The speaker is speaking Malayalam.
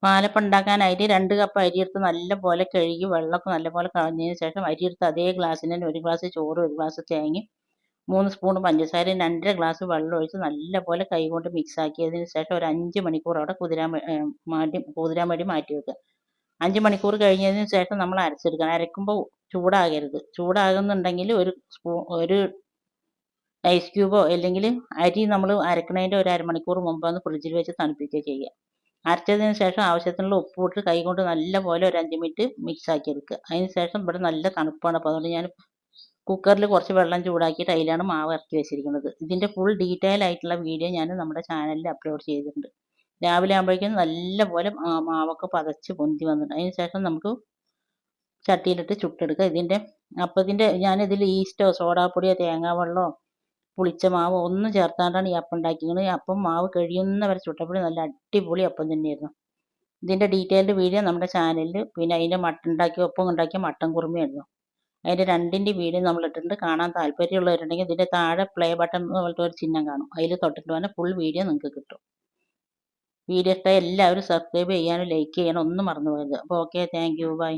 പാലപ്പം ഉണ്ടാക്കാനായിട്ട് 2 കപ്പ് അരിയെടുത്ത് നല്ലപോലെ കഴുകി വെള്ളമൊക്കെ നല്ലപോലെ കളഞ്ഞതിന് ശേഷം അരിയെടുത്ത് അതേ ഗ്ലാസ്സിന് തന്നെ 1 ഗ്ലാസ് ചോറും 1 ഗ്ലാസ് തേങ്ങയും 3 സ്പൂൺ പഞ്ചസാരയും 2 1/2 ഗ്ലാസ് വെള്ളം ഒഴിച്ച് നല്ലപോലെ കൈകൊണ്ട് മിക്സ് ആക്കിയതിന് ശേഷം ഒരു 5 മണിക്കൂർ അവിടെ കുതിരാൻ വേണ്ടി മാറ്റി വെക്കുക. 5 മണിക്കൂർ കഴിഞ്ഞതിന് ശേഷം നമ്മൾ അരച്ചെടുക്കണം. അരക്കുമ്പോൾ ചൂടാകരുത്. ചൂടാകുന്നുണ്ടെങ്കിൽ ഒരു ഐസ് ക്യൂബോ അല്ലെങ്കിൽ അരി നമ്മൾ അരക്കണതിൻ്റെ ഒരു അരമണിക്കൂർ മുമ്പ് ഫ്രിഡ്ജിൽ വെച്ച് തണുപ്പിക്കുക ചെയ്യുക. അരച്ചതിന് ശേഷം ആവശ്യത്തിനുള്ള ഉപ്പിട്ട് കൈകൊണ്ട് നല്ലപോലെ ഒരു 5 മിനിറ്റ് മിക്സ് ആക്കി എടുക്കുക. അതിന് ശേഷം ഇവിടെ നല്ല തണുപ്പാണ്. അപ്പോൾ അതുകൊണ്ട് ഞാൻ കുക്കറിൽ കുറച്ച് വെള്ളം ചൂടാക്കിയിട്ട് അതിലാണ് മാവ് ഇറക്കി വെച്ചിരിക്കുന്നത്. ഇതിൻ്റെ ഫുൾ ഡീറ്റെയിൽ ആയിട്ടുള്ള വീഡിയോ ഞാൻ നമ്മുടെ ചാനലിൽ അപ്ലോഡ് ചെയ്തിട്ടുണ്ട്. രാവിലെ ആകുമ്പോഴേക്കും നല്ലപോലെ മാവൊക്കെ പതച്ച് പൊന്തി വന്നിട്ടുണ്ട്. അതിന് ശേഷം നമുക്ക് ചട്ടിയിലിട്ട് ചുട്ടെടുക്കുക. അപ്പത്തിൻ്റെ ഞാനിതിൽ ഈസ്റ്റോ സോഡാപ്പൊടിയോ തേങ്ങാവെള്ളമോ പുളിച്ച മാവോ ഒന്നും ചേർത്താണ്ടാണ് ഈ അപ്പം ഉണ്ടാക്കിയത്. അപ്പം മാവ് കഴിയുന്നവരെ ചുട്ടപ്പോൾ നല്ല അടിപൊളി അപ്പം തന്നെയായിരുന്നു. ഇതിൻ്റെ ഡീറ്റെയിൽഡ് വീഡിയോ നമ്മുടെ ചാനലിൽ, പിന്നെ അതിൻ്റെ ഒപ്പം ഉണ്ടാക്കിയ മട്ടൻ കുറുമയായിരുന്നു. അതിൻ്റെ രണ്ടിൻ്റെ വീഡിയോ നമ്മൾ ഇട്ടിട്ടുണ്ട്. കാണാൻ താല്പര്യമുള്ളവരുണ്ടെങ്കിൽ ഇതിൻ്റെ താഴെ പ്ലേ ബട്ടൺ പോലത്തെ ഒരു ചിഹ്നം കാണും, അതിൽ തൊട്ടിട്ട് വേണം ഫുൾ വീഡിയോ നിങ്ങൾക്ക് കിട്ടും. വീഡിയോ ഇഷ്ടമായി എല്ലാവരും സബ്സ്ക്രൈബ് ചെയ്യാനും ലൈക്ക് ചെയ്യാനും ഒന്നും മറന്നു പോകരുത്. അപ്പോൾ ഓക്കെ, താങ്ക് യു, ബൈ.